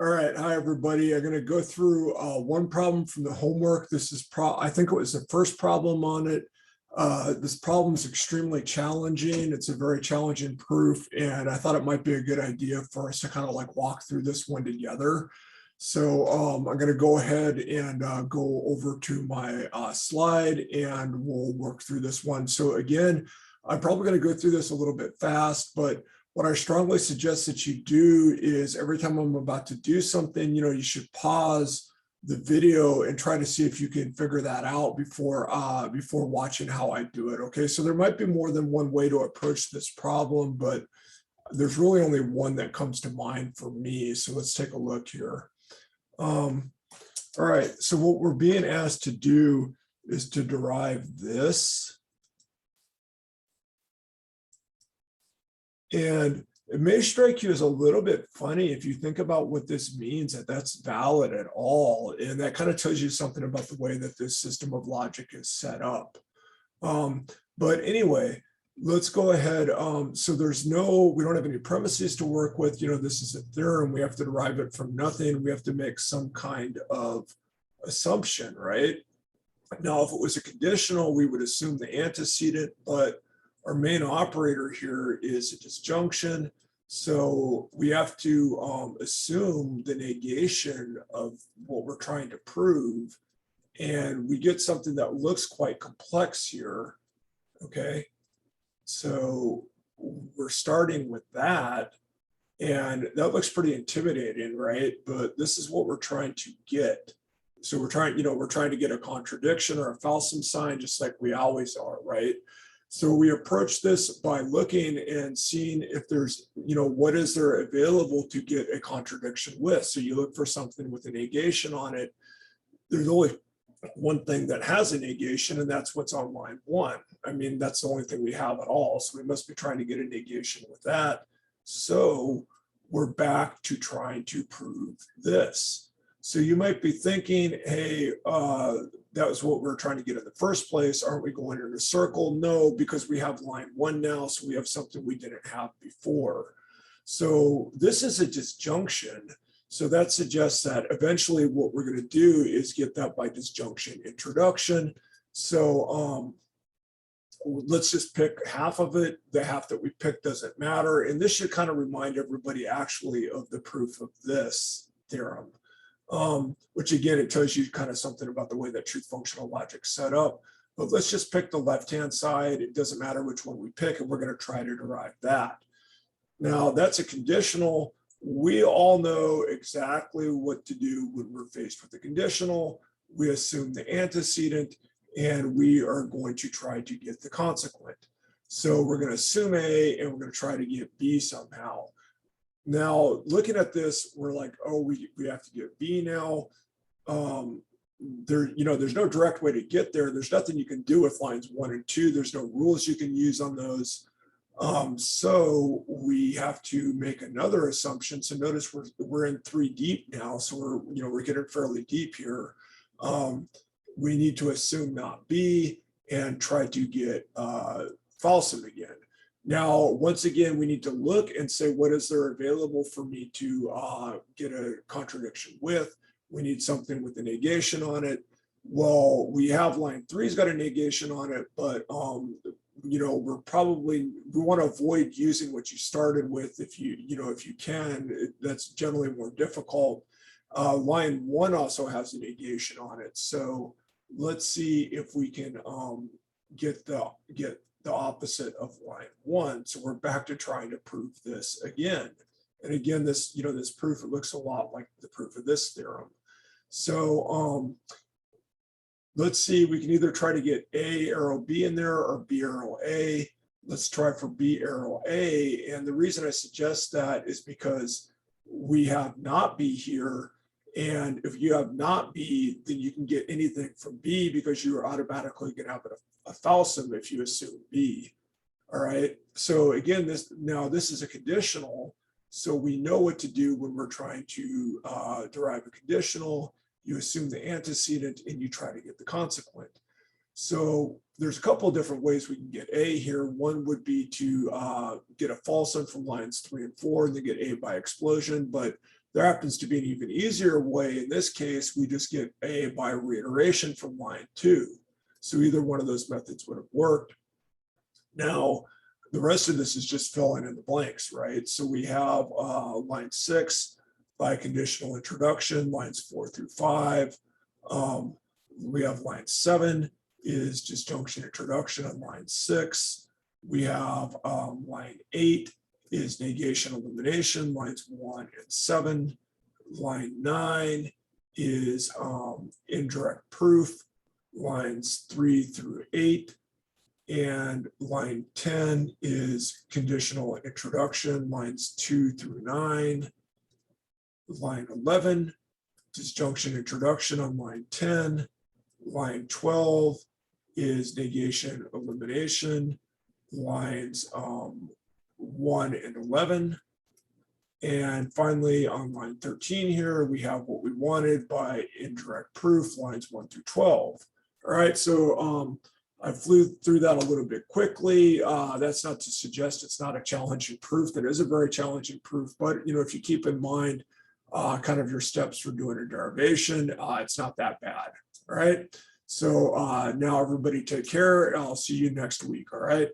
All right, hi everybody. I'm going to go through one problem from the homework. This is I think it was the first problem on it. This problem is extremely challenging. It's a very challenging proof, and I thought it might be a good idea for us to kind of like walk through this one together. So I'm going to go ahead and go over to my slide, and we'll work through this one. So again, I'm probably going to go through this a little bit fast, but what I strongly suggest that you do is every time I'm about to do something, you should pause the video and try to see if you can figure that out before watching how I do it. Okay, so there might be more than one way to approach this problem, but there's really only one that comes to mind for me. So let's take a look here. All right, so what we're being asked to do is to derive this. And it may strike you as a little bit funny if you think about what this means, that that's valid at all. And that kind of tells you something about the way that this system of logic is set up. But anyway, let's go ahead. So we don't have any premises to work with. This is a theorem. We have to derive it from nothing. We have to make some kind of assumption, right? Now, if it was a conditional, we would assume the antecedent, but our main operator here is a disjunction. So we have to assume the negation of what we're trying to prove. And we get something that looks quite complex here. Okay. So we're starting with that. And that looks pretty intimidating, right? But this is what we're trying to get. So we're trying to get a contradiction or a falsum sign, just like we always are, right? So we approach this by looking and seeing if there's, what is there available to get a contradiction with. So you look for something with a negation on it. There's only one thing that has a negation, and that's what's on line 1. I mean, that's the only thing we have at all. So we must be trying to get a negation with that. So we're back to trying to prove this. So you might be thinking, hey, that was what we were trying to get in the first place. Aren't we going in a circle? No, because we have line 1 now, so we have something we didn't have before. So this is a disjunction. So that suggests that eventually what we're going to do is get that by disjunction introduction. So let's just pick half of it. The half that we pick doesn't matter. And this should kind of remind everybody actually of the proof of this theorem. Which again, it tells you kind of something about the way that truth functional logic set up. But let's just pick the left-hand side. It doesn't matter which one we pick, and we're going to try to derive that. Now, that's a conditional. We all know exactly what to do when we're faced with a conditional. We assume the antecedent, and we are going to try to get the consequent. So we're going to assume A, and we're going to try to get B somehow. Now, looking at this, we're like, oh, we have to get B now. There's no direct way to get there. There's nothing you can do with lines 1 and 2. There's no rules you can use on those. So we have to make another assumption. So notice we're in 3 deep now. So we're getting fairly deep here. We need to assume not B and try to get falsum again. Now, once again, we need to look and say, what is there available for me to get a contradiction with? We need something with a negation on it. Well, we have line 3's got a negation on it, but we want to avoid using what you started with if you can. That's generally more difficult. Line 1 also has a negation on it. So let's see if we can get the opposite of line 1. So we're back to trying to prove this again. And again, this proof, it looks a lot like the proof of this theorem. So let's see, we can either try to get A arrow B in there or B arrow A. Let's try for B arrow A. And the reason I suggest that is because we have not B here. And if you have not B, then you can get anything from B because you are automatically going to have a falsum if you assume B. All right. So again, this is a conditional. So we know what to do when we're trying to derive a conditional. You assume the antecedent and you try to get the consequent. So there's a couple of different ways we can get A here. One would be to get a falsum from lines 3 and 4 and then get A by explosion. But There happens to be an even easier way. In this case, we just get A by reiteration from line 2. So either one of those methods would have worked. Now, the rest of this is just filling in the blanks, right? So we have line 6 by conditional introduction, lines 4 through 5. We have line 7 is disjunction introduction on line 6. We have line 8 is negation elimination, lines 1 and 7. Line 9 is indirect proof, lines 3 through 8. And line 10 is conditional introduction, lines 2 through 9. Line 11, disjunction introduction on line 10. Line 12 is negation elimination, lines 1 and 11. And finally, on line 13 here, we have what we wanted by indirect proof, lines 1 through 12. All right, so I flew through that a little bit quickly. That's not to suggest it's not a challenging proof. That is a very challenging proof, but if you keep in mind kind of your steps for doing a derivation, it's not that bad. All right. So now everybody take care. I'll see you next week. All right.